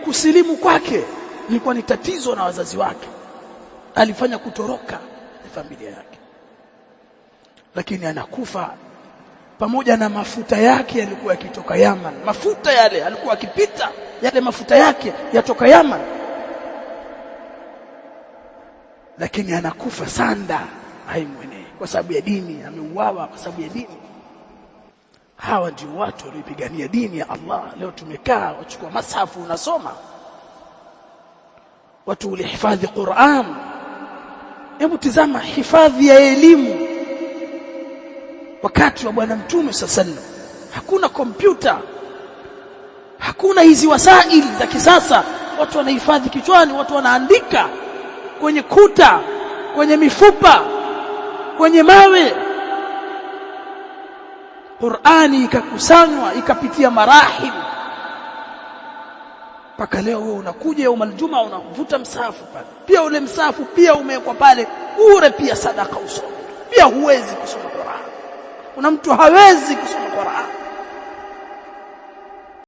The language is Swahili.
kusilimu kwake ilikuwa ni tatizo na wazazi wake, alifanya kutoroka familia yake, lakini anakufa pamoja na mafuta yake yalikuwa yakitoka Yaman. Mafuta yale alikuwa akipita, yale mafuta yake yatoka Yaman, lakini anakufa sanda haimwenei kwa sababu ya dini, ameuawa kwa sababu ya dini. Hawa ndio watu waliopigania dini ya Allah. Leo tumekaa wachukua mashafu unasoma, watu walihifadhi Qur'an. Hebu tizama hifadhi ya elimu wakati wa bwana Mtume sallallahu. Hakuna kompyuta, hakuna hizi wasaili za kisasa. Watu wanahifadhi kichwani, watu wanaandika kwenye kuta, kwenye mifupa, kwenye mawe. Qur'ani ikakusanywa ikapitia marahim mpaka leo wewe unakuja yaumul jumaa unavuta msahafu pale, pia ule msahafu pia umewekwa pale bure, pia sadaka usome, pia huwezi kusoma Qur'an. Kuna mtu hawezi kusoma Qur'an.